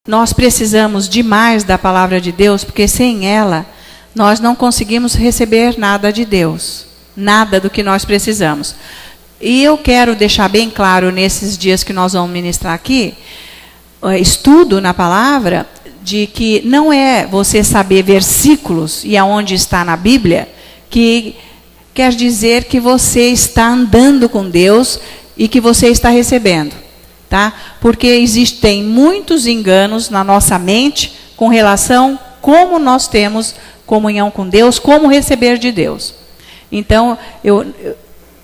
Nós precisamos demais da palavra de Deus, porque sem ela, nós não conseguimos receber nada de Deus. Nada do que nós precisamos. E eu quero deixar bem claro, nesses dias que nós vamos ministrar aqui, estudo na palavra, de que não é você saber versículos e aonde está na Bíblia, que quer dizer que você está andando com Deus e que você está recebendo. Tá? Porque existem muitos enganos na nossa mente com relação a como nós temos comunhão com Deus, como receber de Deus. Então,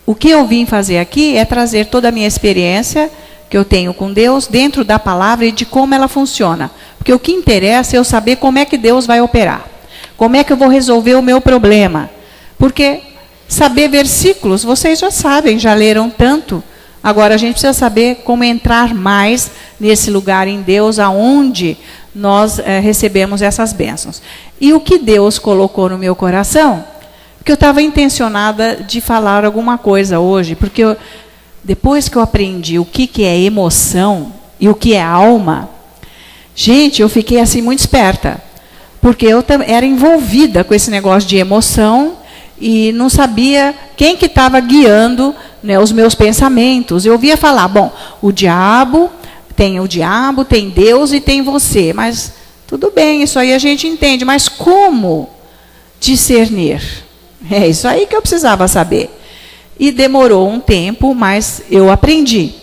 o que eu vim fazer aqui é trazer toda a minha experiência que eu tenho com Deus dentro da palavra e de como ela funciona. Porque o que interessa é eu saber como é que Deus vai operar. Como é que eu vou resolver o meu problema. Porque saber versículos, vocês já sabem, já leram tanto. Agora, a gente precisa saber como entrar mais nesse lugar em Deus, aonde nós recebemos essas bênçãos. E o que Deus colocou no meu coração, porque eu estava intencionada de falar alguma coisa hoje, porque depois que eu aprendi o que é emoção e o que é alma, gente, eu fiquei assim muito esperta, porque eu era envolvida com esse negócio de emoção e não sabia quem que estava guiando, né, os meus pensamentos. Eu ouvia falar, bom, o diabo, tem Deus e tem você. Mas tudo bem, isso aí a gente entende. Mas como discernir? É isso aí que eu precisava saber. E demorou um tempo, mas eu aprendi.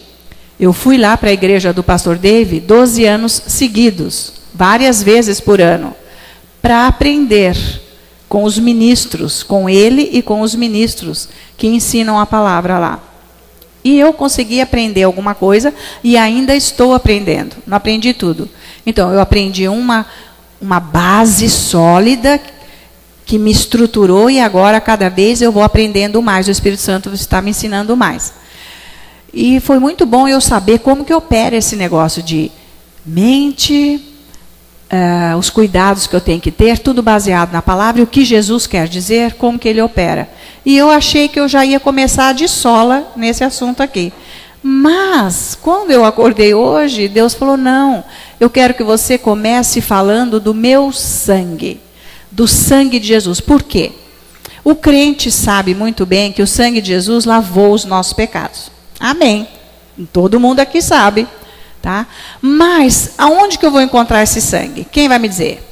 Eu fui lá para a igreja do pastor Dave 12 anos seguidos, várias vezes por ano, para aprender com os ministros, com ele e com os ministros que ensinam a palavra lá. E eu consegui aprender alguma coisa e ainda estou aprendendo. Não aprendi tudo. Então, eu aprendi uma base sólida que me estruturou e agora, cada vez, eu vou aprendendo mais. O Espírito Santo está me ensinando mais. E foi muito bom eu saber como que opera esse negócio de mente, os cuidados que eu tenho que ter, tudo baseado na palavra, e o que Jesus quer dizer, como que ele opera. E eu achei que eu já ia começar de sola nesse assunto aqui. Mas, quando eu acordei hoje, Deus falou, não, eu quero que você comece falando do meu sangue, do sangue de Jesus. Por quê? O crente sabe muito bem que o sangue de Jesus lavou os nossos pecados. Amém. Todo mundo aqui sabe. Tá? Mas, aonde que eu vou encontrar esse sangue? Quem vai me dizer?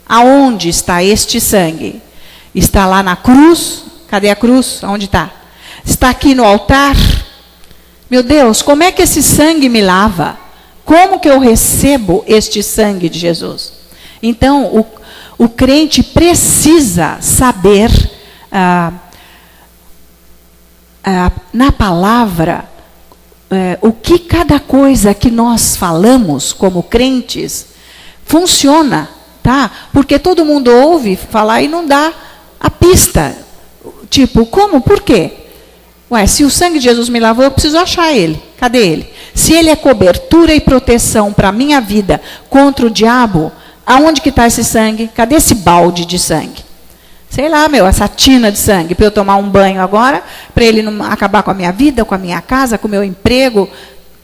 Aonde está este sangue? Está lá na cruz? Cadê a cruz? Aonde está? Está aqui no altar? Meu Deus, como é que esse sangue me lava? Como que eu recebo este sangue de Jesus? Então, o crente precisa saber, na palavra, o que cada coisa que nós falamos como crentes funciona, tá? Porque todo mundo ouve falar e não dá a pista. Tipo, como? Por quê? Ué, se o sangue de Jesus me lavou, eu preciso achar ele. Cadê ele? Se ele é cobertura e proteção para a minha vida contra o diabo, aonde que está esse sangue? Cadê esse balde de sangue? Sei lá, essa tina de sangue, para eu tomar um banho agora, para ele não acabar com a minha vida, com a minha casa, com o meu emprego,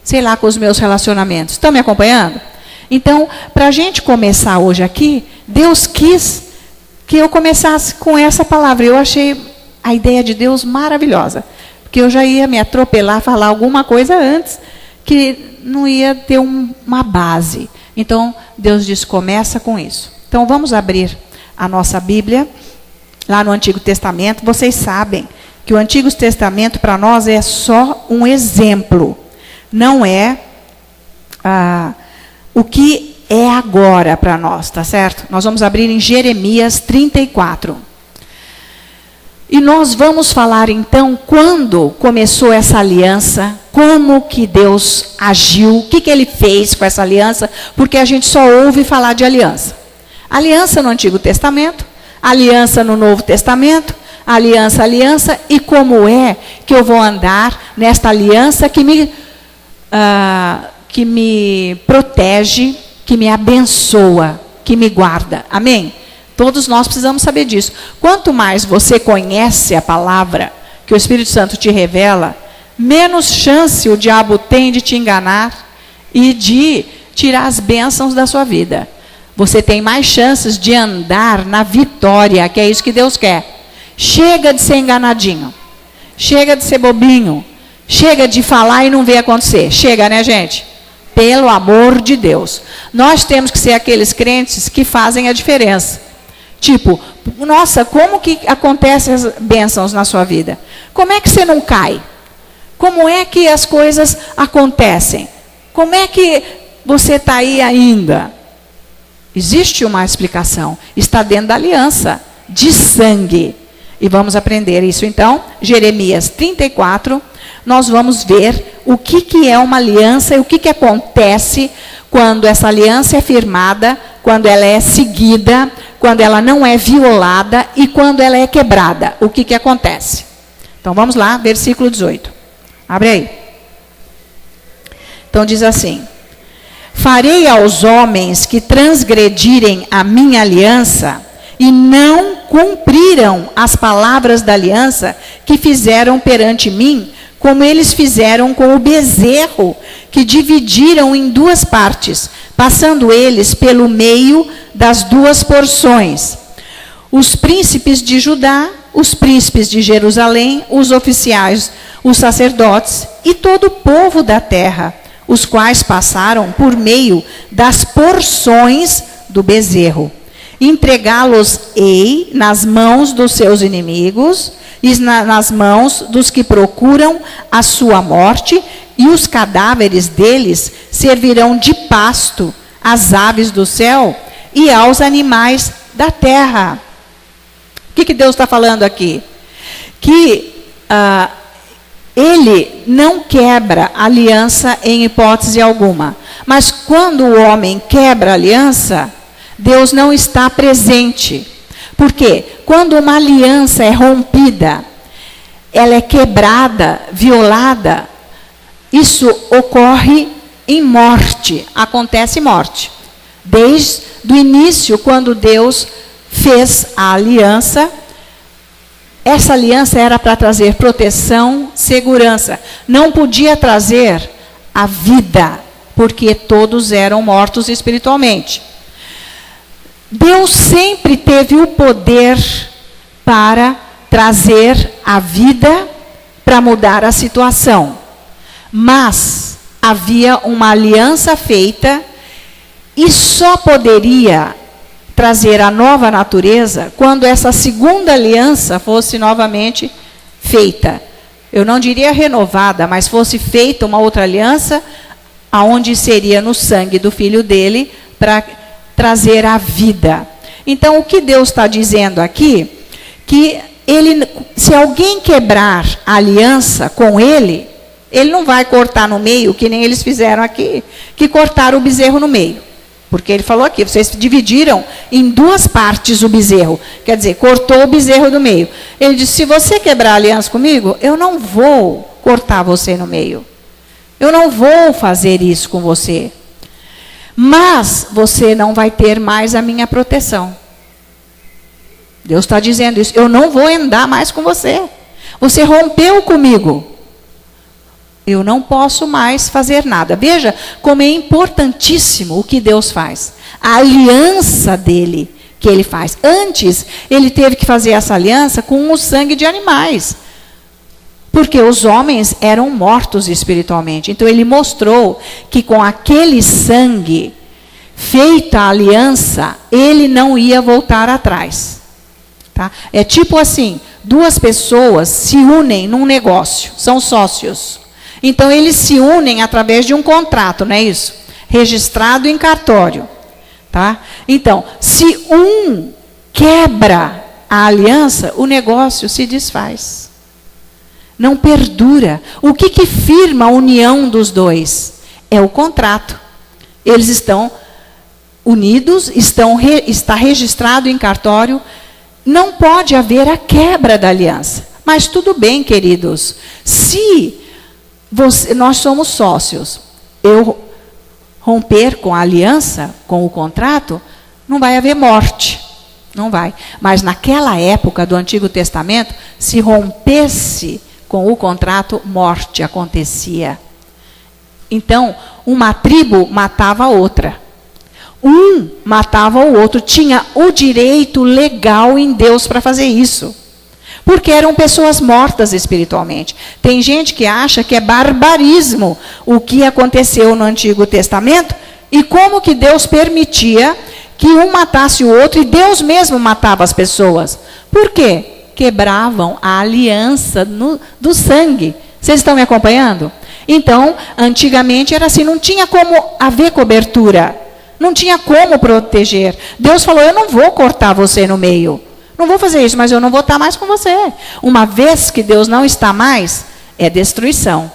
sei lá, com os meus relacionamentos. Estão me acompanhando? Então, para a gente começar hoje aqui, Deus quis que eu começasse com essa palavra. Eu achei a ideia de Deus maravilhosa, porque eu já ia me atropelar, falar alguma coisa antes, que não ia ter uma base. Então, Deus disse, começa com isso. Então, vamos abrir a nossa Bíblia. Lá no Antigo Testamento, vocês sabem que o Antigo Testamento para nós é só um exemplo. Não é o que é agora para nós, tá certo? Nós vamos abrir em Jeremias 34. E nós vamos falar então quando começou essa aliança, como que Deus agiu, o que ele fez com essa aliança, porque a gente só ouve falar de aliança. Aliança no Antigo Testamento, aliança no Novo Testamento, aliança, e como é que eu vou andar nesta aliança que me protege, que me abençoa, que me guarda. Amém? Todos nós precisamos saber disso. Quanto mais você conhece a palavra, que o Espírito Santo te revela, menos chance o diabo tem de te enganar e de tirar as bênçãos da sua vida. Você tem mais chances de andar na vitória, que é isso que Deus quer. Chega de ser enganadinho. Chega de ser bobinho. Chega de falar e não ver acontecer. Chega, né, gente? Pelo amor de Deus. Nós temos que ser aqueles crentes que fazem a diferença. Tipo, nossa, como que acontecem as bênçãos na sua vida? Como é que você não cai? Como é que as coisas acontecem? Como é que você está aí ainda? Existe uma explicação. Está dentro da aliança de sangue. E vamos aprender isso então. Jeremias 34. Nós vamos ver o que é uma aliança e o que acontece quando essa aliança é firmada, quando ela é seguida, quando ela não é violada e quando ela é quebrada. O que acontece? Então vamos lá, versículo 18. Abre aí. Então diz assim: farei aos homens que transgredirem a minha aliança e não cumpriram as palavras da aliança que fizeram perante mim, como eles fizeram com o bezerro, que dividiram em duas partes, passando eles pelo meio das duas porções. Os príncipes de Judá, os príncipes de Jerusalém, os oficiais, os sacerdotes e todo o povo da terra, os quais passaram por meio das porções do bezerro. Entregá-los-ei nas mãos dos seus inimigos e nas mãos dos que procuram a sua morte, e os cadáveres deles servirão de pasto às aves do céu e aos animais da terra. O que Deus está falando aqui? Que ele não quebra aliança em hipótese alguma. Mas quando o homem quebra a aliança, Deus não está presente. Por quê? Quando uma aliança é rompida, ela é quebrada, violada, isso ocorre em morte, acontece morte. Desde o início, quando Deus fez a aliança, essa aliança era para trazer proteção, segurança. Não podia trazer a vida, porque todos eram mortos espiritualmente. Deus sempre teve o poder para trazer a vida, para mudar a situação. Mas havia uma aliança feita e só poderia trazer a nova natureza quando essa segunda aliança fosse novamente feita. Eu não diria renovada, mas fosse feita uma outra aliança, aonde seria no sangue do filho dele, para trazer a vida. Então, o que Deus está dizendo aqui, que ele, se alguém quebrar a aliança com ele, ele não vai cortar no meio, que nem eles fizeram aqui, que cortaram o bezerro no meio. Porque ele falou aqui, vocês dividiram em duas partes o bezerro. Quer dizer, cortou o bezerro do meio. Ele disse, se você quebrar a aliança comigo, eu não vou cortar você no meio. Eu não vou fazer isso com você. Mas você não vai ter mais a minha proteção. Deus está dizendo isso. Eu não vou andar mais com você. Você rompeu comigo. Eu não posso mais fazer nada. Veja como é importantíssimo o que Deus faz. A aliança dele, que ele faz. Antes, ele teve que fazer essa aliança com o sangue de animais. Porque os homens eram mortos espiritualmente. Então, ele mostrou que com aquele sangue, feita a aliança, ele não ia voltar atrás. Tá? É tipo assim, duas pessoas se unem num negócio, são sócios. Então, eles se unem através de um contrato, não é isso? Registrado em cartório. Tá? Então, se um quebra a aliança, o negócio se desfaz. Não perdura. O que firma a união dos dois? É o contrato. Eles estão unidos, está registrado em cartório. Não pode haver a quebra da aliança. Mas tudo bem, queridos. Se nós somos sócios, eu romper com a aliança, com o contrato, não vai haver morte. Não vai. Mas naquela época do Antigo Testamento, se rompesse com o contrato, morte acontecia. Então, uma tribo matava a outra. Um matava o outro, tinha o direito legal em Deus para fazer isso. Porque eram pessoas mortas espiritualmente. Tem gente que acha que é barbarismo o que aconteceu no Antigo Testamento e como que Deus permitia que um matasse o outro e Deus mesmo matava as pessoas. Por quê? Quebravam a aliança do sangue. Vocês estão me acompanhando? Então, antigamente era assim, não tinha como haver cobertura. Não tinha como proteger. Deus falou, eu não vou cortar você no meio. Não vou fazer isso, mas eu não vou estar mais com você. Uma vez que Deus não está mais, é destruição,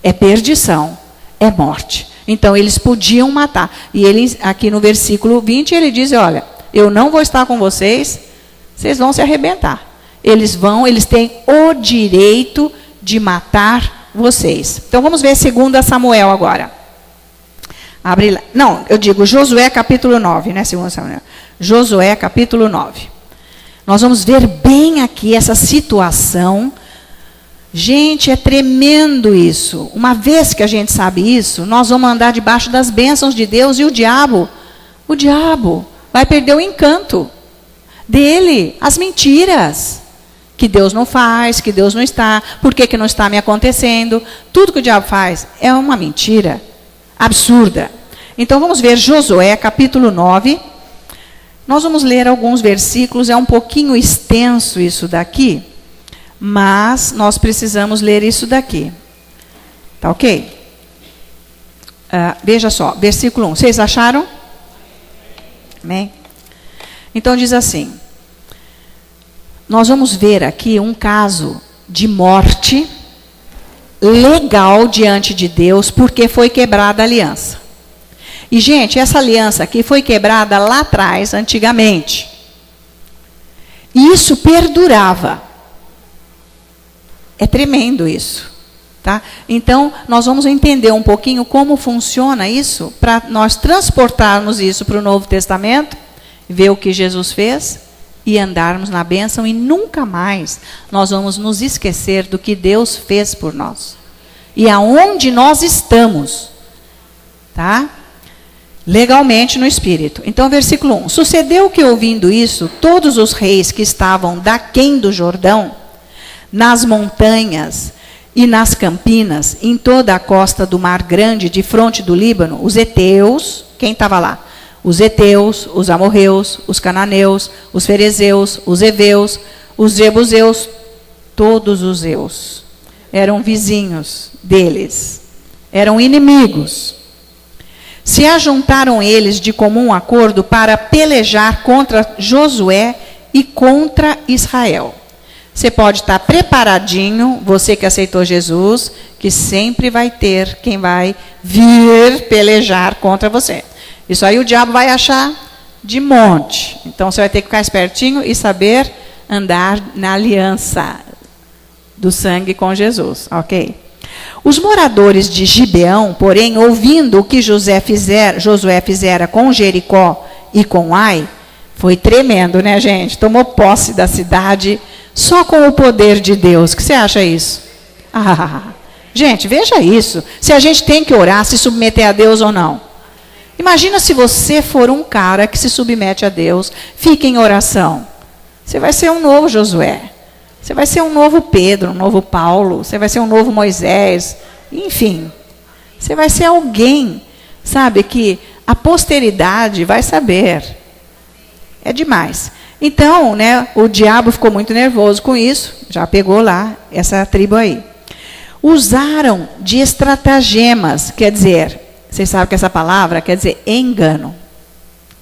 é perdição, é morte. Então, eles podiam matar. E ele, aqui no versículo 20, ele diz, olha, eu não vou estar com vocês, vocês vão se arrebentar. Eles têm o direito de matar vocês. Então, vamos ver 2 Samuel agora. Abre lá. Não, eu digo Josué capítulo 9, né? 2 Samuel. Josué capítulo 9. Nós vamos ver bem aqui essa situação. Gente, é tremendo isso. Uma vez que a gente sabe isso, nós vamos andar debaixo das bênçãos de Deus e o diabo vai perder o encanto dele, as mentiras. Que Deus não faz, que Deus não está, por que não está me acontecendo. Tudo que o diabo faz é uma mentira absurda. Então vamos ver Josué capítulo 9. Nós vamos ler alguns versículos, é um pouquinho extenso isso daqui, mas nós precisamos ler isso daqui. Tá ok? Veja só, versículo 1. Vocês acharam? Amém? Então diz assim, nós vamos ver aqui um caso de morte legal diante de Deus, porque foi quebrada a aliança. E, gente, essa aliança aqui foi quebrada lá atrás, antigamente. E isso perdurava. É tremendo isso. Tá? Então, nós vamos entender um pouquinho como funciona isso, para nós transportarmos isso para o Novo Testamento, ver o que Jesus fez, e andarmos na bênção, e nunca mais nós vamos nos esquecer do que Deus fez por nós. E aonde nós estamos. Tá? Legalmente no Espírito. Então, versículo 1. Sucedeu que, ouvindo isso, todos os reis que estavam daquém do Jordão, nas montanhas e nas campinas, em toda a costa do Mar Grande, de fronte do Líbano, os heteus, quem estava lá? Os heteus, os amorreus, os cananeus, os ferezeus, os heveus, os jebuseus, todos os eus. Eram vizinhos deles. Eram inimigos. Se ajuntaram eles de comum acordo para pelejar contra Josué e contra Israel. Você pode estar preparadinho, você que aceitou Jesus, que sempre vai ter quem vai vir pelejar contra você. Isso aí o diabo vai achar de monte. Então você vai ter que ficar espertinho e saber andar na aliança do sangue com Jesus, ok? Os moradores de Gibeão, porém, ouvindo o que Josué fizera com Jericó e com Ai, foi tremendo, né, gente? Tomou posse da cidade só com o poder de Deus. O que você acha isso? Gente, veja isso. Se a gente tem que orar, se submeter a Deus ou não. Imagina se você for um cara que se submete a Deus, fica em oração. Você vai ser um novo Josué. Você vai ser um novo Pedro, um novo Paulo. Você vai ser um novo Moisés. Enfim, você vai ser alguém, sabe, que a posteridade vai saber. É demais. Então, né, o diabo ficou muito nervoso com isso. Já pegou lá essa tribo aí. Usaram de estratagemas, quer dizer, vocês sabem que essa palavra quer dizer engano,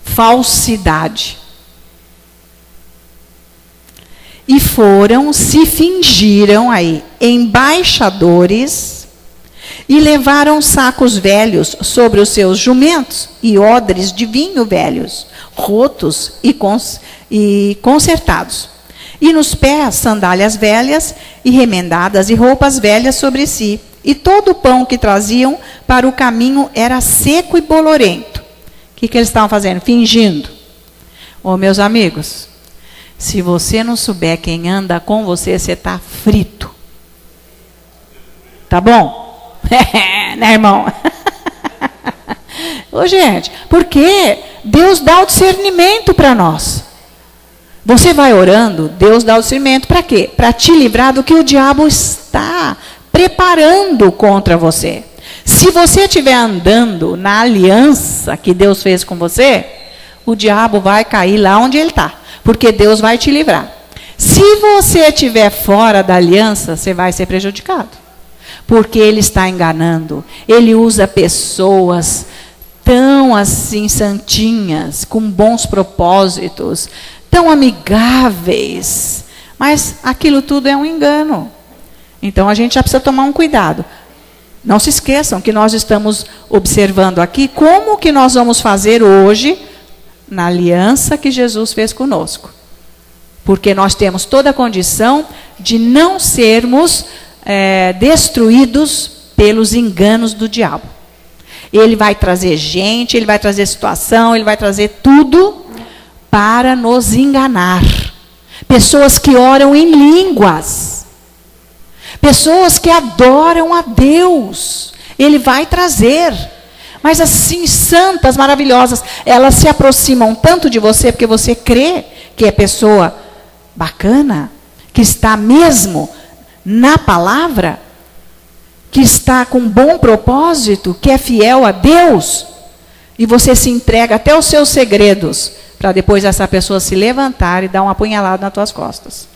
falsidade. E se fingiram aí embaixadores e levaram sacos velhos sobre os seus jumentos e odres de vinho velhos, rotos e consertados. E nos pés sandálias velhas e remendadas e roupas velhas sobre si. E todo o pão que traziam para o caminho era seco e bolorento. O que eles estavam fazendo? Fingindo. Meus amigos, se você não souber quem anda com você, você está frito. Tá bom? Né, irmão? Ô, gente, porque Deus dá o discernimento para nós. Você vai orando, Deus dá o discernimento para quê? Para te livrar do que o diabo está preparando contra você. Se você estiver andando na aliança que Deus fez com você, o diabo vai cair lá onde ele está, porque Deus vai te livrar. Se você estiver fora da aliança, você vai ser prejudicado, porque ele está enganando. Ele usa pessoas tão assim santinhas, com bons propósitos, tão amigáveis, mas aquilo tudo é um engano. Então a gente já precisa tomar um cuidado. Não se esqueçam que nós estamos observando aqui como que nós vamos fazer hoje na aliança que Jesus fez conosco. Porque nós temos toda a condição de não sermos destruídos pelos enganos do diabo. Ele vai trazer gente, ele vai trazer situação, ele vai trazer tudo para nos enganar. Pessoas que oram em línguas. Pessoas que adoram a Deus. Ele vai trazer. Mas assim, santas, maravilhosas, elas se aproximam tanto de você, porque você crê que é pessoa bacana, que está mesmo na palavra, que está com bom propósito, que é fiel a Deus, e você se entrega até os seus segredos, para depois essa pessoa se levantar e dar uma apunhalada nas tuas costas.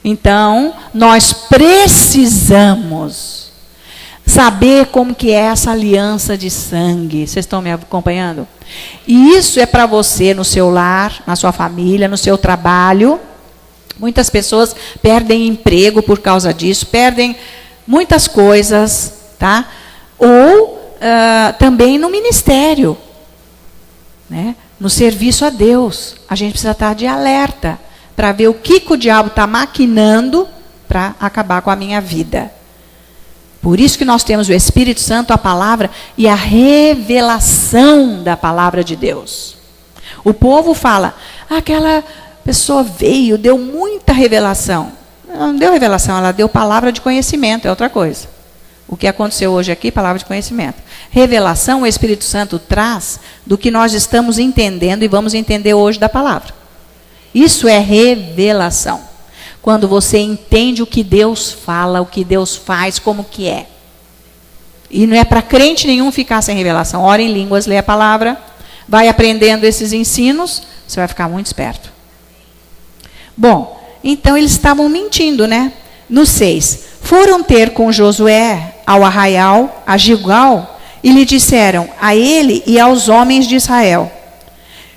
Então, nós precisamos saber como que é essa aliança de sangue. Vocês estão me acompanhando? E isso é para você no seu lar, na sua família, no seu trabalho. Muitas pessoas perdem emprego por causa disso, perdem muitas coisas, tá? Ou também no ministério, né? No serviço a Deus. A gente precisa estar de alerta para ver o que o diabo está maquinando para acabar com a minha vida. Por isso que nós temos o Espírito Santo, a palavra e a revelação da palavra de Deus. O povo fala, aquela pessoa veio, deu muita revelação. Ela não deu revelação, ela deu palavra de conhecimento, é outra coisa. O que aconteceu hoje aqui, palavra de conhecimento. Revelação, o Espírito Santo traz do que nós estamos entendendo e vamos entender hoje da palavra. Isso é revelação. Quando você entende o que Deus fala, o que Deus faz, como que é. E não é para crente nenhum ficar sem revelação. Ora em línguas, lê a palavra, vai aprendendo esses ensinos, você vai ficar muito esperto. Bom, então eles estavam mentindo, né? No 6, foram ter com Josué ao arraial, a Gilgal, e lhe disseram a ele e aos homens de Israel,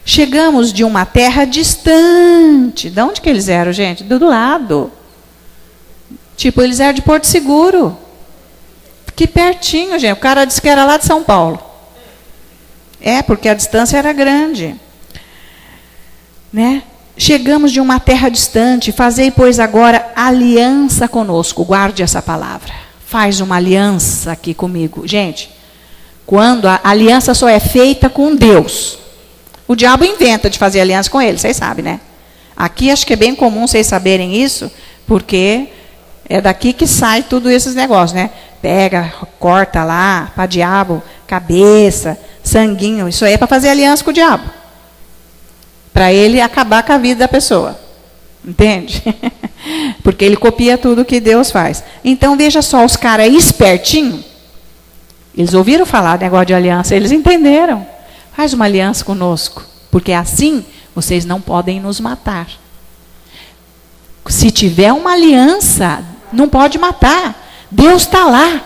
chegamos de uma terra distante. De onde que eles eram, gente? Do lado. Tipo, eles eram de Porto Seguro. Que pertinho, gente. O cara disse que era lá de São Paulo. É, porque a distância era grande. Né? Chegamos de uma terra distante. Fazei, pois, agora aliança conosco. Guarde essa palavra. Faz uma aliança aqui comigo. Gente, quando a aliança só é feita com Deus. O diabo inventa de fazer aliança com ele, vocês sabem, né? Aqui acho que é bem comum vocês saberem isso, porque é daqui que sai tudo esses negócios, né? Pega, corta lá, para diabo, cabeça, sanguinho. Isso aí é para fazer aliança com o diabo. Para ele acabar com a vida da pessoa. Entende? Porque ele copia tudo que Deus faz. Então, veja só, os caras espertinhos, eles ouviram falar do negócio de aliança, eles entenderam. Faz uma aliança conosco, porque assim vocês não podem nos matar. Se tiver uma aliança, não pode matar. Deus está lá.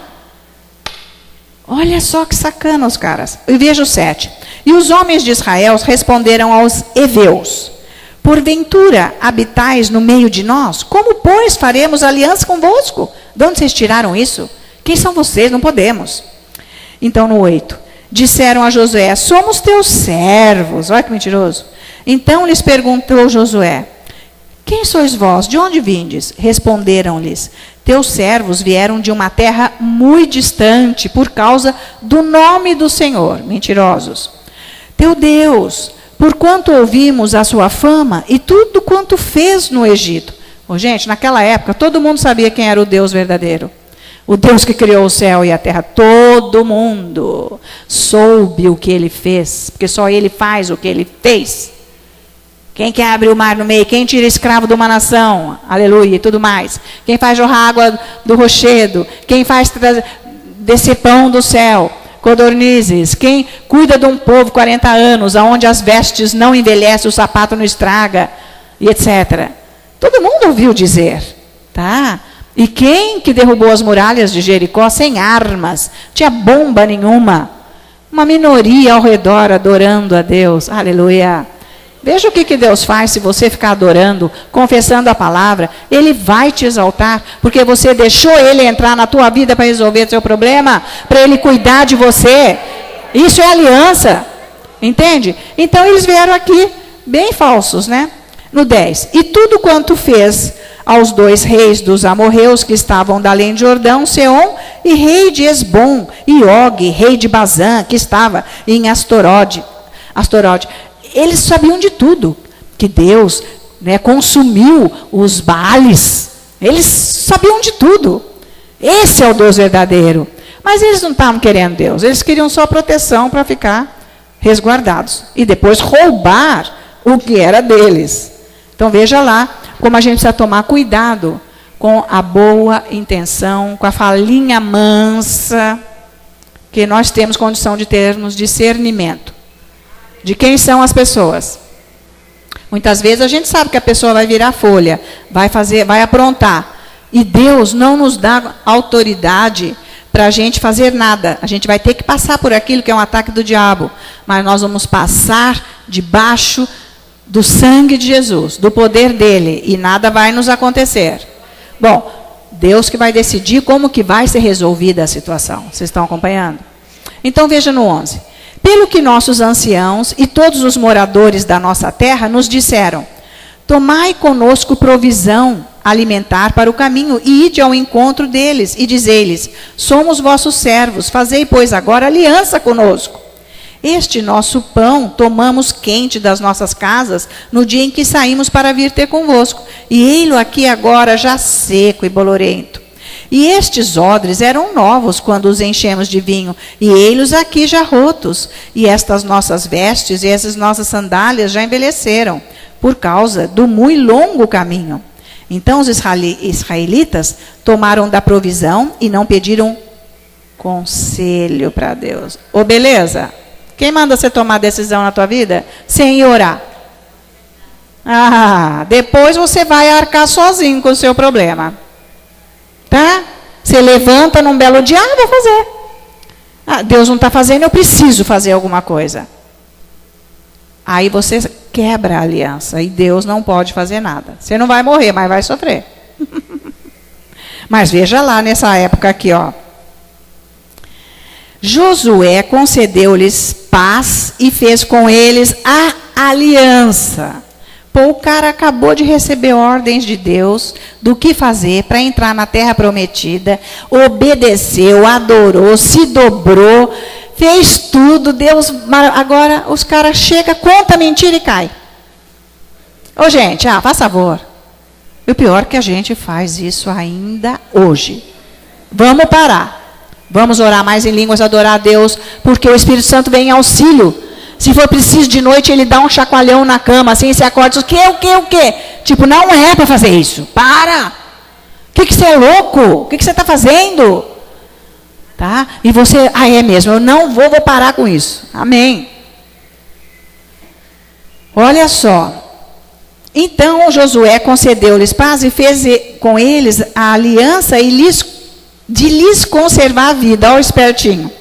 Olha só que sacana os caras. E veja o 7. E os homens de Israel responderam aos heveus, porventura habitais no meio de nós? Como, pois, faremos aliança convosco? De onde vocês tiraram isso? Quem são vocês? Não podemos. Então, no 8. Disseram a Josué, somos teus servos. Olha que mentiroso. Então lhes perguntou Josué, quem sois vós? De onde vindes? Responderam-lhes, teus servos vieram de uma terra muito distante, por causa do nome do Senhor. Mentirosos. Teu Deus, porquanto ouvimos a sua fama e tudo quanto fez no Egito. Oh, gente, naquela época, todo mundo sabia quem era o Deus verdadeiro. O Deus que criou o céu e a terra, todo mundo soube o que ele fez, porque só ele faz o que ele fez. Quem quer abrir o mar no meio? Quem tira escravo de uma nação? Aleluia, e tudo mais. Quem faz jorrar água do rochedo? Quem faz descer pão do céu? Codornizes. Quem cuida de um povo 40 anos, onde as vestes não envelhecem, o sapato não estraga, e etc. Todo mundo ouviu dizer, tá? E quem que derrubou as muralhas de Jericó sem armas? Não tinha bomba nenhuma. Uma minoria ao redor adorando a Deus. Aleluia. Veja o que Deus faz se você ficar adorando, confessando a palavra. Ele vai te exaltar, porque você deixou Ele entrar na tua vida para resolver o seu problema, para Ele cuidar de você. Isso é aliança. Entende? Então eles vieram aqui, bem falsos, né? No 10. E tudo quanto fez aos 2 reis dos amorreus que estavam da além de Jordão, Seom, e rei de Esbom, e Og, rei de Bazã, que estava em Astorode. Eles sabiam de tudo, que Deus, né, consumiu os Baales. Eles sabiam de tudo. Esse é o Deus verdadeiro. Mas eles não estavam querendo Deus, eles queriam só proteção para ficar resguardados. E depois roubar o que era deles. Então veja lá como a gente precisa tomar cuidado com a boa intenção, com a falinha mansa, que nós temos condição de termos discernimento de quem são as pessoas. Muitas vezes a gente sabe que a pessoa vai virar folha, vai aprontar. E Deus não nos dá autoridade para a gente fazer nada. A gente vai ter que passar por aquilo que é um ataque do diabo. Mas nós vamos passar debaixo do sangue de Jesus, do poder dele, e nada vai nos acontecer. Bom, Deus que vai decidir como que vai ser resolvida a situação. Vocês estão acompanhando? Então veja no 11. Pelo que nossos anciãos e todos os moradores da nossa terra nos disseram: tomai conosco provisão alimentar para o caminho, e ide ao encontro deles, e dizei-lhes: somos vossos servos, fazei, pois, agora aliança conosco. Este nosso pão tomamos quente das nossas casas no dia em que saímos para vir ter convosco, e ei-lo aqui agora já seco e bolorento. E estes odres eram novos quando os enchemos de vinho, e ei-los aqui já rotos, e estas nossas vestes e essas nossas sandálias já envelheceram, por causa do muito longo caminho. Então os israelitas tomaram da provisão e não pediram conselho para Deus. Ô, beleza? Quem manda você tomar decisão na tua vida? Sem orar. Depois você vai arcar sozinho com o seu problema. Tá? Você levanta num belo dia, vou fazer. Deus não está fazendo, eu preciso fazer alguma coisa. Aí você quebra a aliança e Deus não pode fazer nada. Você não vai morrer, mas vai sofrer. Mas veja lá nessa época aqui, ó. Josué concedeu-lhes paz e fez com eles a aliança. Pô, o cara acabou de receber ordens de Deus do que fazer para entrar na terra prometida, obedeceu, adorou, se dobrou, fez tudo. Deus, agora os caras chegam, conta mentira e cai. Ô, gente, faz favor. E o pior é que a gente faz isso ainda hoje. Vamos parar. Vamos orar mais em línguas, adorar a Deus, porque o Espírito Santo vem em auxílio. Se for preciso de noite, ele dá um chacoalhão na cama, assim, você acorda e diz, o quê? Tipo, não é para fazer isso. Para! O que você é louco? O que você está fazendo? Tá? E você, é mesmo, eu não vou parar com isso. Amém. Olha só. Então, Josué concedeu-lhes paz e fez com eles a aliança e de lhes conservar a vida. Olha o espertinho.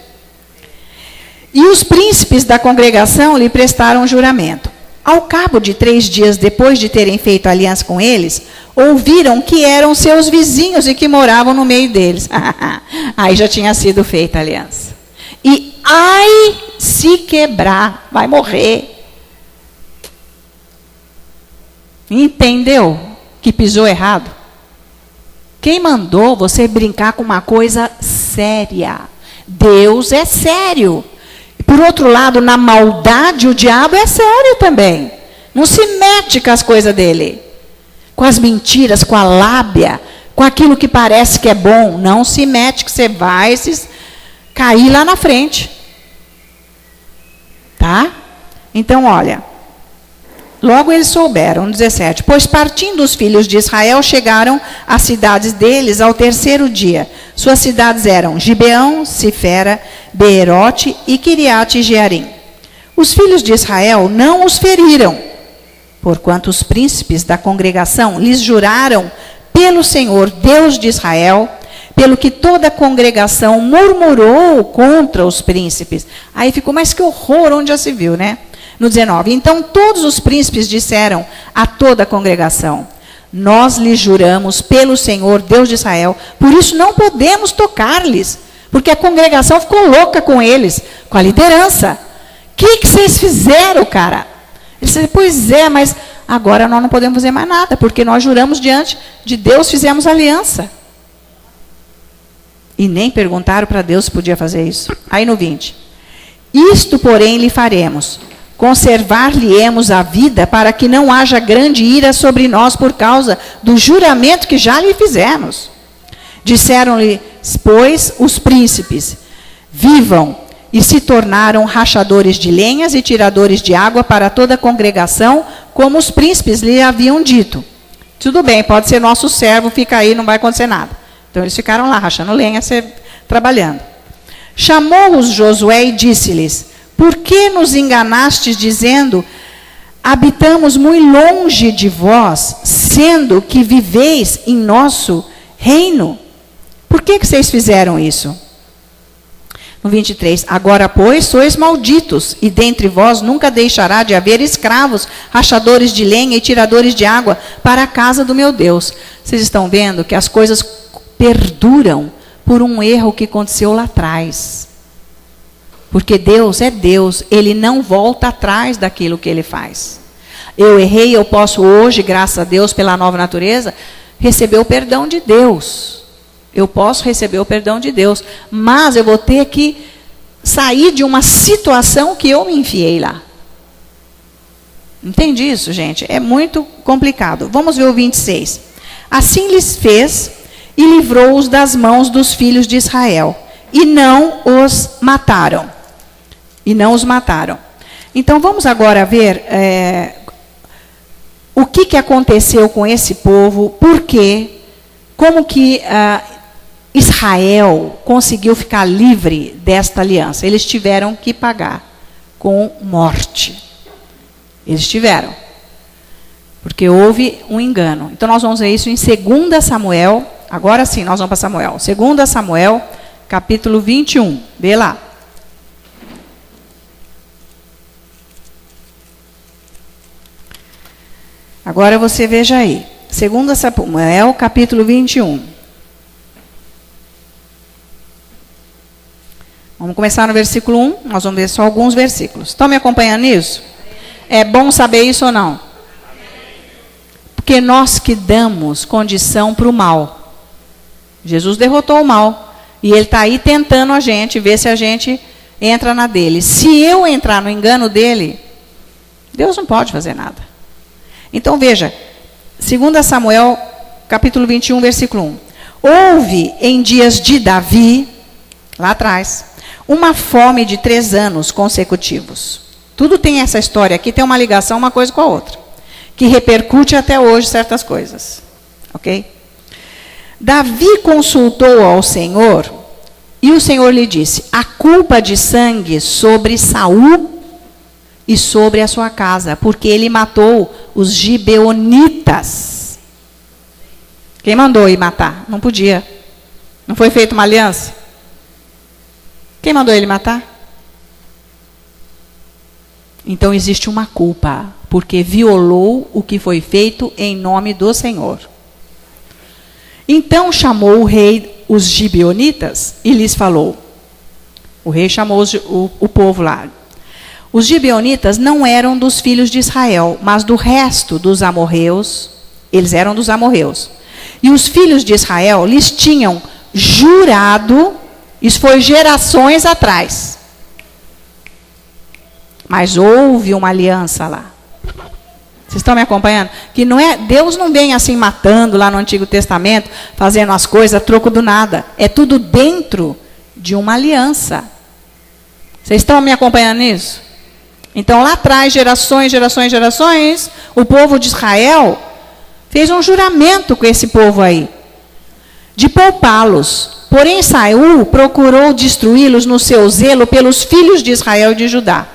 E os príncipes da congregação lhe prestaram juramento. Ao cabo de 3 dias depois de terem feito aliança com eles, ouviram que eram seus vizinhos e que moravam no meio deles. Aí já tinha sido feita a aliança. E se quebrar, vai morrer. Entendeu que pisou errado? Quem mandou você brincar com uma coisa séria? Deus é sério. Por outro lado, na maldade, o diabo é sério também. Não se mete com as coisas dele. Com as mentiras, com a lábia, com aquilo que parece que é bom. Não se mete, que você vai cair lá na frente. Tá? Então, olha. Logo eles souberam, 17. Pois partindo os filhos de Israel, chegaram às cidades deles ao terceiro dia. Suas cidades eram Gibeão, Sifera, Beerote e Quiriate Jearim. Os filhos de Israel não os feriram, porquanto os príncipes da congregação lhes juraram pelo Senhor, Deus de Israel, pelo que toda a congregação murmurou contra os príncipes. Aí ficou, mas que horror, onde já se viu, né? No 19, então todos os príncipes disseram a toda a congregação: nós lhes juramos pelo Senhor, Deus de Israel, por isso não podemos tocar-lhes, porque a congregação ficou louca com eles, com a liderança. O que vocês fizeram, cara? Eles disseram, pois é, mas agora nós não podemos fazer mais nada, porque nós juramos diante de Deus, fizemos aliança. E nem perguntaram para Deus se podia fazer isso. Aí no 20, isto, porém, lhe faremos: conservar-lhe-emos a vida, para que não haja grande ira sobre nós por causa do juramento que já lhe fizemos. Disseram-lhe, pois, os príncipes: vivam, e se tornaram rachadores de lenhas e tiradores de água para toda a congregação, como os príncipes lhe haviam dito. Tudo bem, pode ser nosso servo, fica aí, não vai acontecer nada. Então eles ficaram lá, rachando lenha, trabalhando. Chamou-os Josué e disse-lhes: por que nos enganastes, dizendo, habitamos muito longe de vós, sendo que viveis em nosso reino? Por que vocês fizeram isso? No 23, agora, pois, sois malditos, e dentre vós nunca deixará de haver escravos, rachadores de lenha e tiradores de água para a casa do meu Deus. Vocês estão vendo que as coisas perduram por um erro que aconteceu lá atrás. Porque Deus é Deus, Ele não volta atrás daquilo que Ele faz. Eu errei, eu posso hoje, graças a Deus, pela nova natureza, receber o perdão de Deus. Eu posso receber o perdão de Deus, mas eu vou ter que sair de uma situação que eu me enfiei lá. Entende isso, gente? É muito complicado. Vamos ver o 26. Assim lhes fez e livrou-os das mãos dos filhos de Israel, e não os mataram. E não os mataram. Então, vamos agora ver o que aconteceu com esse povo, por quê, como que Israel conseguiu ficar livre desta aliança. Eles tiveram que pagar com morte. Eles tiveram. Porque houve um engano. Então, nós vamos ver isso em 2 Samuel. Agora sim, nós vamos para Samuel. 2 Samuel, capítulo 21. Vê lá. Agora você veja aí. 2 Samuel, capítulo 21. Vamos começar no versículo 1. Nós vamos ver só alguns versículos. Estão me acompanhando nisso? É bom saber isso ou não? Porque nós que damos condição para o mal. Jesus derrotou o mal. E Ele está aí tentando a gente, ver se a gente entra na dele. Se eu entrar no engano dele, Deus não pode fazer nada. Então veja, 2 Samuel, capítulo 21, versículo 1. Houve em dias de Davi, lá atrás, uma fome de 3 anos consecutivos. Tudo tem essa história aqui, tem uma ligação uma coisa com a outra, que repercute até hoje certas coisas. Ok? Davi consultou ao Senhor, e o Senhor lhe disse: a culpa de sangue sobre Saul e sobre a sua casa, porque ele matou os gibeonitas. Quem mandou ir matar? Não podia. Não foi feita uma aliança? Quem mandou ele matar? Então existe uma culpa, porque violou o que foi feito em nome do Senhor. Então chamou o rei os gibeonitas e lhes falou. O rei chamou o povo lá. Os gibeonitas não eram dos filhos de Israel, mas do resto dos amorreus. Eles eram dos amorreus. E os filhos de Israel lhes tinham jurado, isso foi gerações atrás. Mas houve uma aliança lá. Vocês estão me acompanhando? Que não é, Deus não vem assim matando lá no Antigo Testamento, fazendo as coisas a troco do nada. É tudo dentro de uma aliança. Vocês estão me acompanhando nisso? Então lá atrás, gerações, o povo de Israel fez um juramento com esse povo aí, de poupá-los. Porém, Saul procurou destruí-los no seu zelo pelos filhos de Israel e de Judá.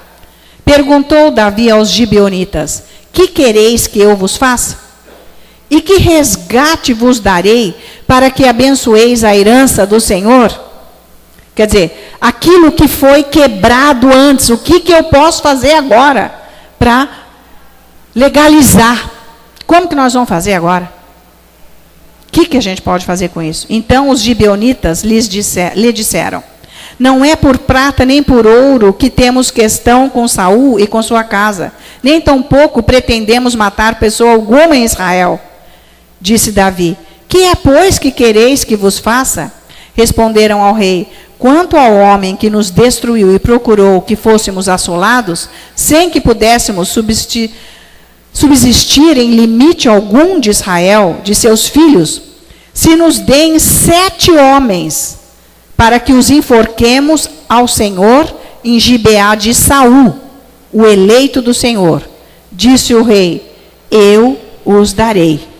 Perguntou Davi aos gibeonitas: que quereis que eu vos faça? E que resgate vos darei para que abençoeis a herança do Senhor? Quer dizer, aquilo que foi quebrado antes, o que eu posso fazer agora para legalizar? Como que nós vamos fazer agora? O que a gente pode fazer com isso? Então os gibeonitas lhe disseram: não é por prata nem por ouro que temos questão com Saul e com sua casa, nem tampouco pretendemos matar pessoa alguma em Israel. Disse Davi: que é, pois, que quereis que vos faça? Responderam ao rei: quanto ao homem que nos destruiu e procurou que fôssemos assolados, sem que pudéssemos subsistir em limite algum de Israel, de seus filhos, se nos deem 7 homens, para que os enforquemos ao Senhor em Gibeá de Saul, o eleito do Senhor. Disse o rei: eu os darei.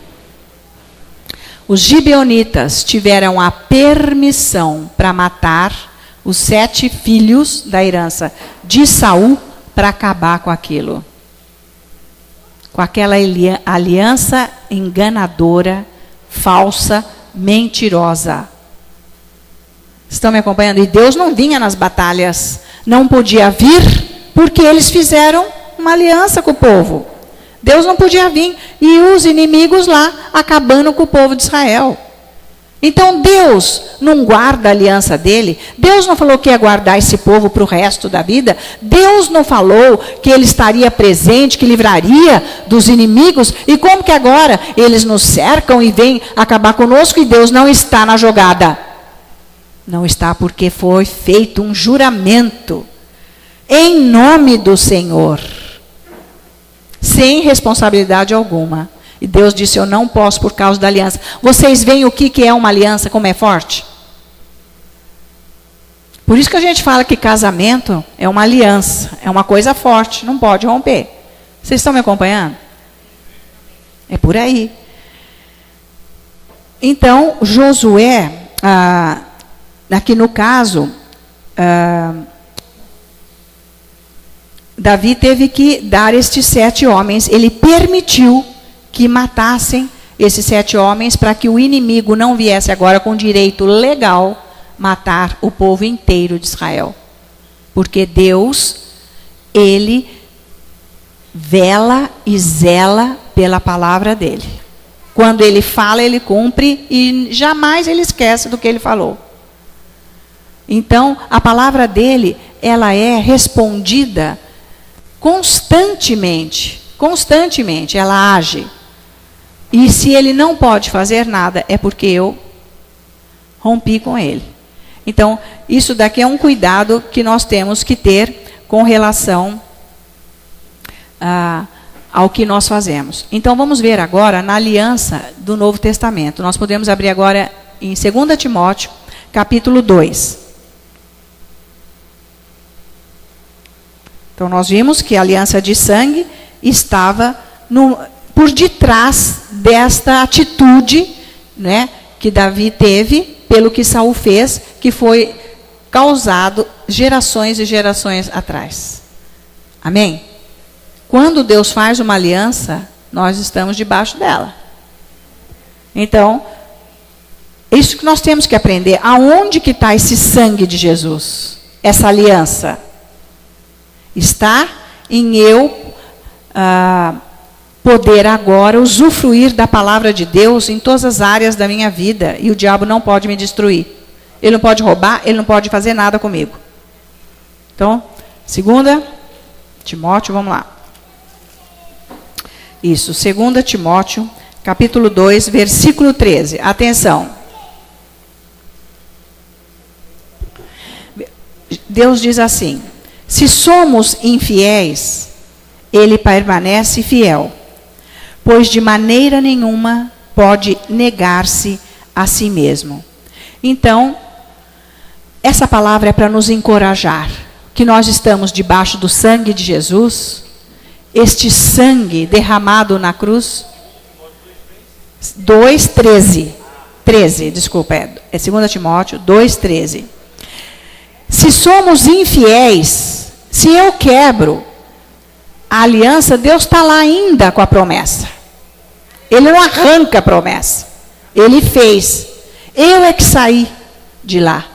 Os gibeonitas tiveram a permissão para matar os 7 filhos da herança de Saul para acabar com aquilo. Com aquela aliança enganadora, falsa, mentirosa. Estão me acompanhando? E Deus não vinha nas batalhas. Não podia vir porque eles fizeram uma aliança com o povo. Deus não podia vir. E os inimigos lá acabando com o povo de Israel. Então Deus não guarda a aliança dele. Deus não falou que ia guardar esse povo para o resto da vida. Deus não falou que ele estaria presente, que livraria dos inimigos. E como que agora eles nos cercam e vêm acabar conosco e Deus não está na jogada? Não está, porque foi feito um juramento em nome do Senhor, sem responsabilidade alguma. E Deus disse: eu não posso por causa da aliança. Vocês veem o que é uma aliança, como é forte? Por isso que a gente fala que casamento é uma aliança, é uma coisa forte, não pode romper. Vocês estão me acompanhando? É por aí. Então, Josué, aqui no caso, Davi teve que dar estes 7 homens, ele permitiu que matassem esses 7 homens para que o inimigo não viesse agora com direito legal matar o povo inteiro de Israel. Porque Deus, ele vela e zela pela palavra dele. Quando ele fala, ele cumpre e jamais ele esquece do que ele falou. Então, a palavra dele, ela é respondida constantemente, ela age. E se ele não pode fazer nada, é porque eu rompi com ele. Então, isso daqui é um cuidado que nós temos que ter com relação ao que nós fazemos. Então, vamos ver agora na aliança do Novo Testamento. Nós podemos abrir agora em 2 Timóteo, capítulo 2. Então, nós vimos que a aliança de sangue estava por detrás desta atitude, né, que Davi teve, pelo que Saul fez, que foi causado gerações e gerações atrás. Amém? Quando Deus faz uma aliança, nós estamos debaixo dela. Então, isso que nós temos que aprender. Aonde que está esse sangue de Jesus? Essa aliança? Está em eu poder agora usufruir da palavra de Deus em todas as áreas da minha vida. E o diabo não pode me destruir. Ele não pode roubar, ele não pode fazer nada comigo. Então, 2 Timóteo, vamos lá. Isso, 2 Timóteo, capítulo 2, versículo 13. Atenção. Deus diz assim: se somos infiéis, ele permanece fiel, pois de maneira nenhuma pode negar-se a si mesmo. Então, essa palavra é para nos encorajar, que nós estamos debaixo do sangue de Jesus, este sangue derramado na cruz. 13, desculpa, é 2 Timóteo 2,13. Se somos infiéis, se eu quebro a aliança, Deus está lá ainda com a promessa. Ele não arranca a promessa. Ele fez. Eu é que saí de lá.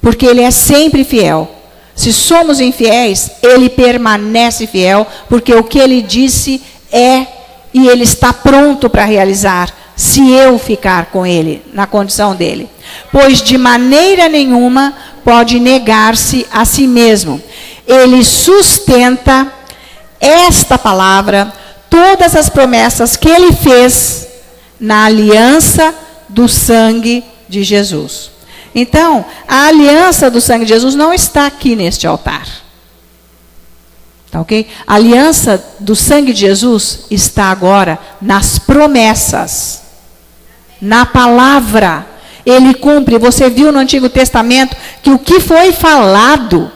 Porque Ele é sempre fiel. Se somos infiéis, Ele permanece fiel, porque o que Ele disse é, e Ele está pronto para realizar, se eu ficar com Ele, na condição dEle. Pois de maneira nenhuma pode negar-se a si mesmo. Ele sustenta esta palavra, todas as promessas que Ele fez na aliança do sangue de Jesus. Então, a aliança do sangue de Jesus não está aqui neste altar. Tá ok? A aliança do sangue de Jesus está agora nas promessas, na palavra. Ele cumpre. Você viu no Antigo Testamento que o que foi falado,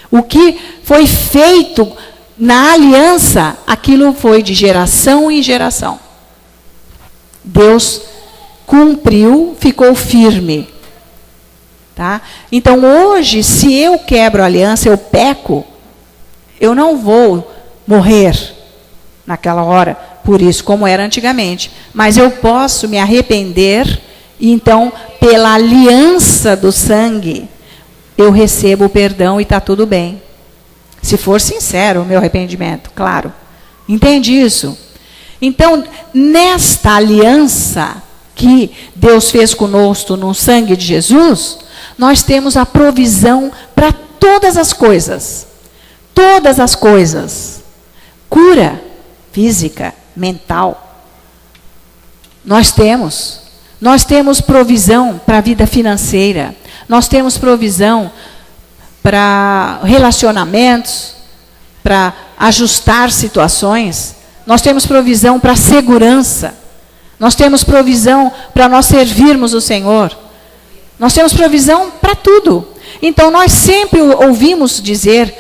o que foi feito na aliança, aquilo foi de geração em geração. Deus cumpriu, ficou firme. Tá? Então hoje, se eu quebro a aliança, eu peco, eu não vou morrer naquela hora por isso, como era antigamente. Mas eu posso me arrepender e então, pela aliança do sangue, eu recebo o perdão e está tudo bem. Se for sincero o meu arrependimento, claro. Entende isso? Então, nesta aliança que Deus fez conosco no sangue de Jesus, nós temos a provisão para todas as coisas. Todas as coisas. Cura física, mental. Nós temos. Nós temos provisão para a vida financeira. Nós temos provisão para relacionamentos, para ajustar situações. Nós temos provisão para segurança. Nós temos provisão para nós servirmos o Senhor. Nós temos provisão para tudo. Então, nós sempre ouvimos dizer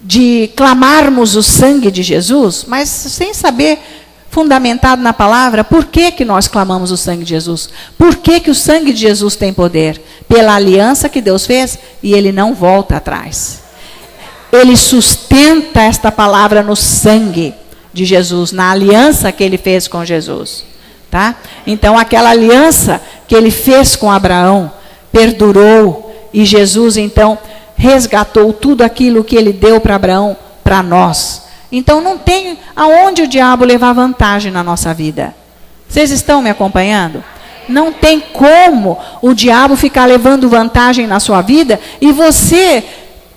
de clamarmos o sangue de Jesus, mas sem saber, fundamentado na palavra, por que que nós clamamos o sangue de Jesus? Por que que o sangue de Jesus tem poder? Pela aliança que Deus fez, e Ele não volta atrás. Ele sustenta esta palavra no sangue de Jesus, na aliança que Ele fez com Jesus. Tá? Então, aquela aliança que Ele fez com Abraão, perdurou, e Jesus, então, resgatou tudo aquilo que Ele deu para Abraão, para nós. Então, não tem aonde o diabo levar vantagem na nossa vida. Vocês estão me acompanhando? Não tem como o diabo ficar levando vantagem na sua vida e você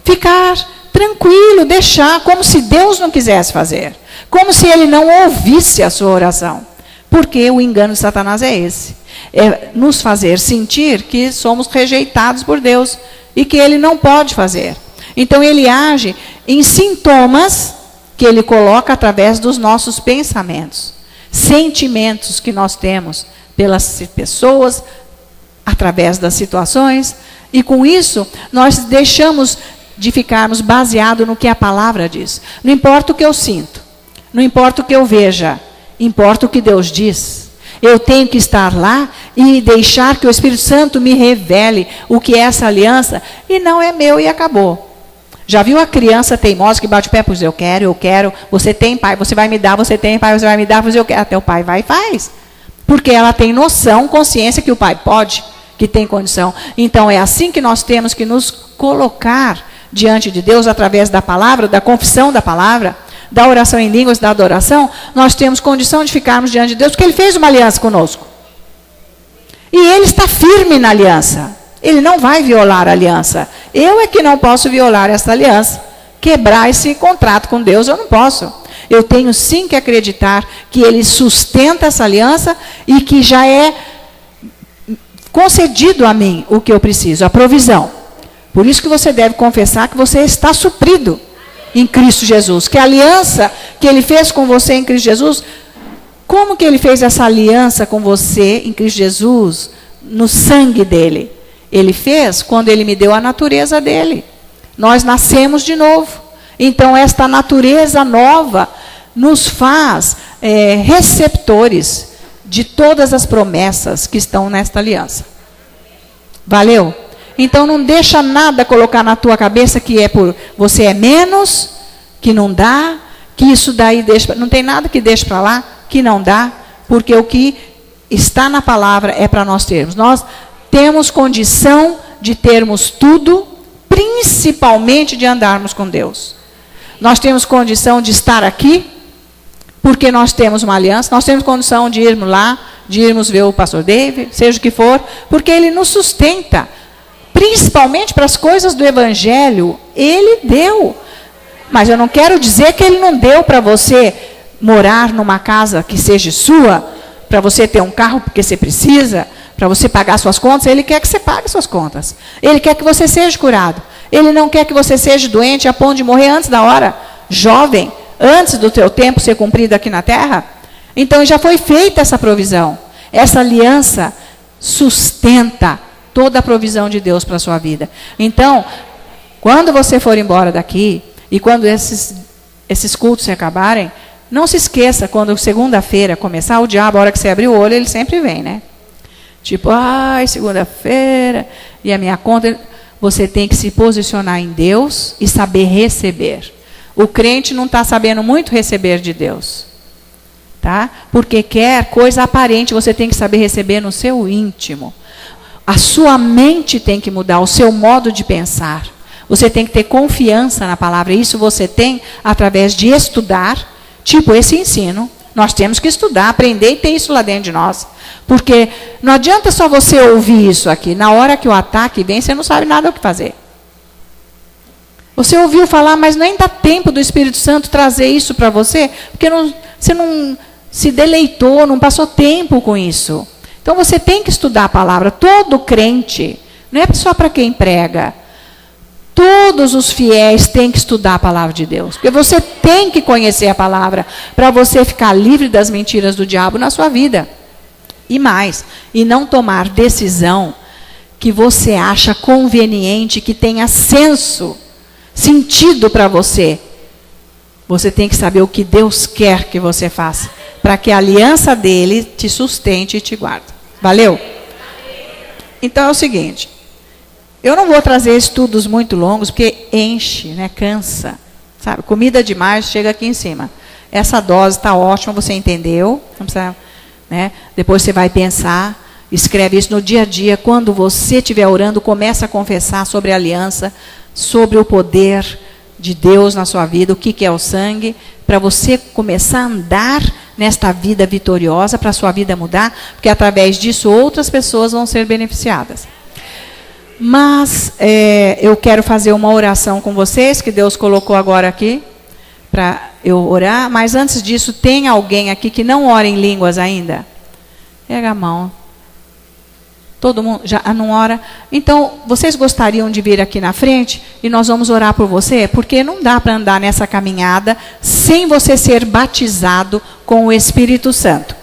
ficar tranquilo, deixar como se Deus não quisesse fazer. Como se Ele não ouvisse a sua oração. Porque o engano de Satanás é esse. É nos fazer sentir que somos rejeitados por Deus e que Ele não pode fazer. Então, ele age em sintomas que Ele coloca através dos nossos pensamentos, sentimentos que nós temos pelas pessoas, através das situações, e com isso nós deixamos de ficarmos baseados no que a palavra diz. Não importa o que eu sinto, não importa o que eu veja, importa o que Deus diz. Eu tenho que estar lá e deixar que o Espírito Santo me revele o que é essa aliança, e não é meu e acabou. Já viu a criança teimosa que bate o pé? Pois eu quero, você tem pai, você vai me dar, você tem pai, você vai me dar, pois eu quero. Até o pai vai e faz. Porque ela tem noção, consciência que o pai pode, que tem condição. Então é assim que nós temos que nos colocar diante de Deus, através da palavra, da confissão da palavra, da oração em línguas, da adoração. Nós temos condição de ficarmos diante de Deus, porque Ele fez uma aliança conosco. E Ele está firme na aliança. Ele não vai violar a aliança. Eu é que não posso violar essa aliança. Quebrar esse contrato com Deus, eu não posso. Eu tenho sim que acreditar que Ele sustenta essa aliança e que já é concedido a mim o que eu preciso, a provisão. Por isso que você deve confessar que você está suprido em Cristo Jesus. Que a aliança que Ele fez com você em Cristo Jesus Como que ele fez essa aliança com você em Cristo Jesus, no sangue dele? Ele fez quando ele me deu a natureza dele. Nós nascemos de novo. Então, esta natureza nova nos faz receptores de todas as promessas que estão nesta aliança. Valeu? Então, não deixa nada colocar na tua cabeça que você é menos, que não dá, que isso daí deixa... Não tem nada que deixe para lá, que não dá, porque o que está na palavra é para nós termos. Nós temos condição de termos tudo, principalmente de andarmos com Deus. Nós temos condição de estar aqui, porque nós temos uma aliança. Nós temos condição de irmos lá, de irmos ver o pastor David, seja o que for, porque ele nos sustenta. Principalmente para as coisas do Evangelho, ele deu. Mas eu não quero dizer que ele não deu para você morar numa casa que seja sua, para você ter um carro porque você precisa, para você pagar suas contas. Ele quer que você pague suas contas. Ele quer que você seja curado. Ele não quer que você seja doente a ponto de morrer antes da hora, jovem, antes do teu tempo ser cumprido aqui na terra. Então já foi feita essa provisão. Essa aliança sustenta toda a provisão de Deus para a sua vida. Então, quando você for embora daqui, e quando esses cultos se acabarem, não se esqueça, quando segunda-feira começar, o diabo, a hora que você abrir o olho, ele sempre vem, né? Tipo, segunda-feira, e a minha conta... Você tem que se posicionar em Deus e saber receber. O crente não está sabendo muito receber de Deus. Tá? Porque quer coisa aparente, você tem que saber receber no seu íntimo. A sua mente tem que mudar, o seu modo de pensar. Você tem que ter confiança na palavra. Isso você tem através de estudar, tipo esse ensino. Nós temos que estudar, aprender e ter isso lá dentro de nós. Porque não adianta só você ouvir isso aqui. Na hora que o ataque vem, você não sabe nada o que fazer. Você ouviu falar, mas nem dá tempo do Espírito Santo trazer isso para você, porque você não se deleitou, não passou tempo com isso. Então você tem que estudar a palavra. Todo crente, não é só para quem prega. Todos os fiéis têm que estudar a palavra de Deus. Porque você tem que conhecer a palavra para você ficar livre das mentiras do diabo na sua vida. E mais, e não tomar decisão que você acha conveniente, que tenha sentido para você. Você tem que saber o que Deus quer que você faça, para que a aliança dele te sustente e te guarde. Valeu? Então é o seguinte, eu não vou trazer estudos muito longos, porque enche, né, cansa. Sabe? Comida demais, chega aqui em cima. Essa dose está ótima, você entendeu? Não precisa... Né? Depois você vai pensar, escreve isso no dia a dia. Quando você estiver orando, começa a confessar sobre a aliança, sobre o poder de Deus na sua vida, o que é o sangue, para você começar a andar nesta vida vitoriosa, para a sua vida mudar, porque através disso outras pessoas vão ser beneficiadas. Mas eu quero fazer uma oração com vocês, que Deus colocou agora aqui, para eu orar. Mas antes disso, tem alguém aqui que não ora em línguas ainda? Pega a mão. Todo mundo já não ora? Então, vocês gostariam de vir aqui na frente e nós vamos orar por você? Porque não dá para andar nessa caminhada sem você ser batizado com o Espírito Santo.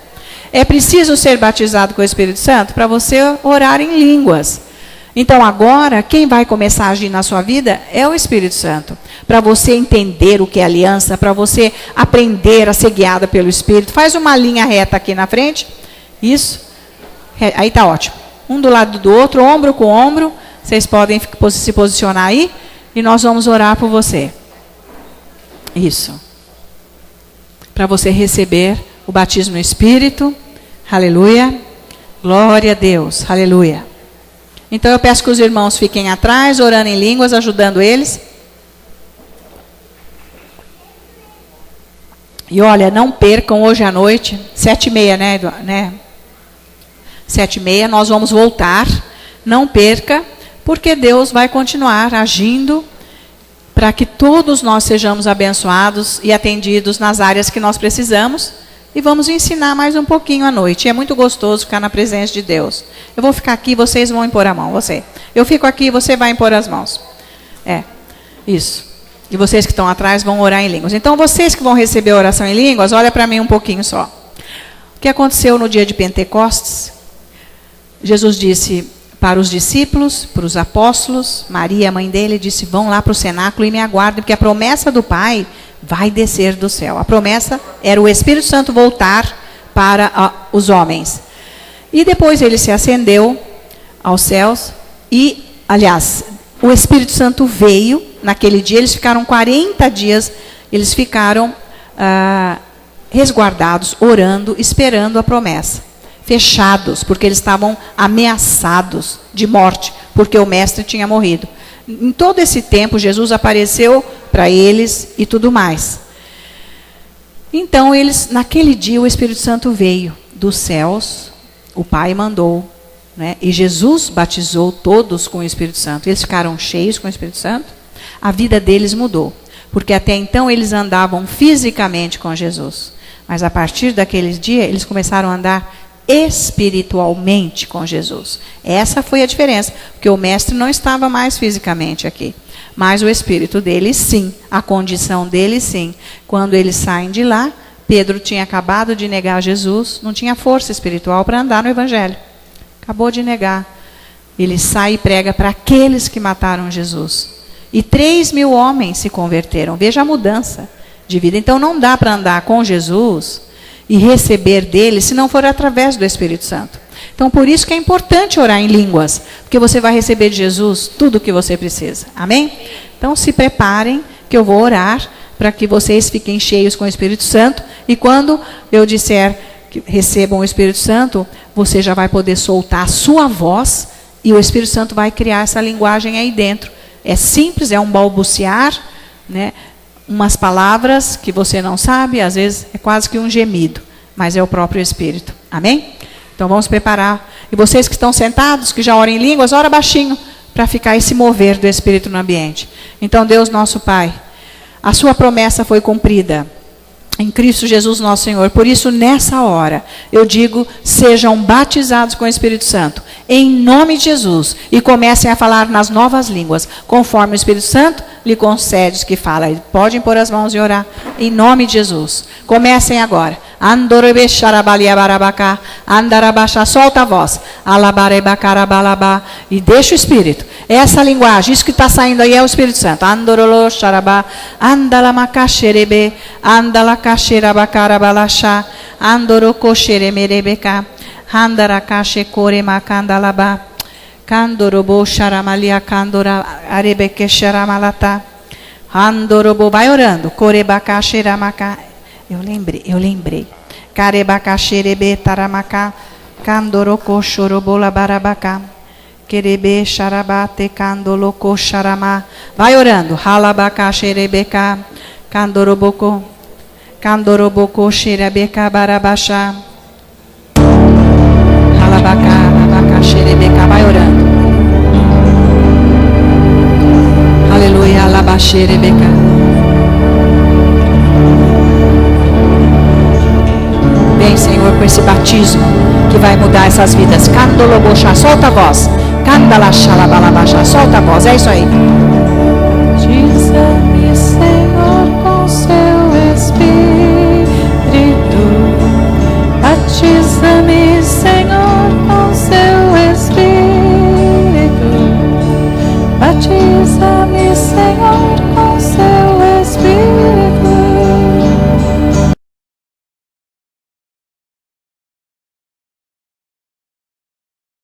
É preciso ser batizado com o Espírito Santo para você orar em línguas. Então, agora, quem vai começar a agir na sua vida é o Espírito Santo. Para você entender o que é aliança, para você aprender a ser guiada pelo Espírito. Faz uma linha reta aqui na frente. Isso. Aí está ótimo. Um do lado do outro, ombro com ombro. Vocês podem se posicionar aí. E nós vamos orar por você. Isso. Para você receber o batismo no Espírito. Aleluia. Glória a Deus. Aleluia. Então eu peço que os irmãos fiquem atrás, orando em línguas, ajudando eles. E olha, não percam hoje à noite, 7h30, né? 7h30, nós vamos voltar. Não perca, porque Deus vai continuar agindo para que todos nós sejamos abençoados e atendidos nas áreas que nós precisamos. E vamos ensinar mais um pouquinho à noite. É muito gostoso ficar na presença de Deus. Eu vou ficar aqui, vocês vão impor a mão. Eu fico aqui, você vai impor as mãos. Isso. E vocês que estão atrás vão orar em línguas. Então, vocês que vão receber a oração em línguas, olha para mim um pouquinho só. que aconteceu no dia de Pentecostes? Jesus disse para os discípulos, para os apóstolos, Maria, a mãe dele, disse: vão lá para o cenáculo e me aguardem, porque a promessa do Pai vai descer do céu. A promessa era o Espírito Santo voltar para os homens. E depois ele se ascendeu aos céus e, aliás, o Espírito Santo veio naquele dia. Eles ficaram 40 dias, eles ficaram resguardados, orando, esperando a promessa. Fechados, porque eles estavam ameaçados de morte, porque o mestre tinha morrido. Em todo esse tempo, Jesus apareceu para eles e tudo mais. Então, naquele dia, o Espírito Santo veio dos céus, o Pai mandou, né? E Jesus batizou todos com o Espírito Santo. Eles ficaram cheios com o Espírito Santo. A vida deles mudou, porque até então eles andavam fisicamente com Jesus. Mas a partir daquele dia, eles começaram a andar espiritualmente com Jesus. Essa foi a diferença, porque o mestre não estava mais fisicamente aqui, mas o espírito dele sim, a condição dele sim. Quando eles saem de lá, Pedro tinha acabado de negar Jesus, não tinha força espiritual para andar no evangelho, acabou de negar. Ele sai e prega para aqueles que mataram Jesus, e 3.000 homens se converteram. Veja a mudança de vida. Então não dá para andar com Jesus e receber dele, se não for através do Espírito Santo. Então, por isso que é importante orar em línguas, porque você vai receber de Jesus tudo o que você precisa. Amém? Então, se preparem, que eu vou orar para que vocês fiquem cheios com o Espírito Santo, e quando eu disser que recebam o Espírito Santo, você já vai poder soltar a sua voz, e o Espírito Santo vai criar essa linguagem aí dentro. É simples, é um balbuciar, né? Umas palavras que você não sabe, às vezes é quase que um gemido, mas é o próprio Espírito. Amém? Então vamos preparar. E vocês que estão sentados, que já oram em línguas, ora baixinho, para ficar esse mover do Espírito no ambiente. Então, Deus nosso Pai, a sua promessa foi cumprida em Cristo Jesus nosso Senhor. Por isso, nessa hora, eu digo, sejam batizados com o Espírito Santo, em nome de Jesus, e comecem a falar nas novas línguas, conforme o Espírito Santo lhe concede que fala. Podem pôr as mãos e orar, em nome de Jesus. Comecem agora. Solta a voz. E deixa o Espírito. Essa linguagem, isso que está saindo aí é o Espírito Santo. Vai orando. Eu lembrei. Carebacaxerebe taramacá, candoroco chorobola barabacá, querebe xarabate candoloco xaramá. Vai orando. Ralabacaxerebeca, candoroboco xerebeca barabachá. Ralabacá, abacaxerebeca. Vai orando. Aleluia, alabaxerebeca. Vem, Senhor, com esse batismo que vai mudar essas vidas. Candoloboxá, solta a voz. Candalaxalabalabaxá, solta a voz. É isso aí. Batiza-me, Senhor, com seu Espírito. Batiza-me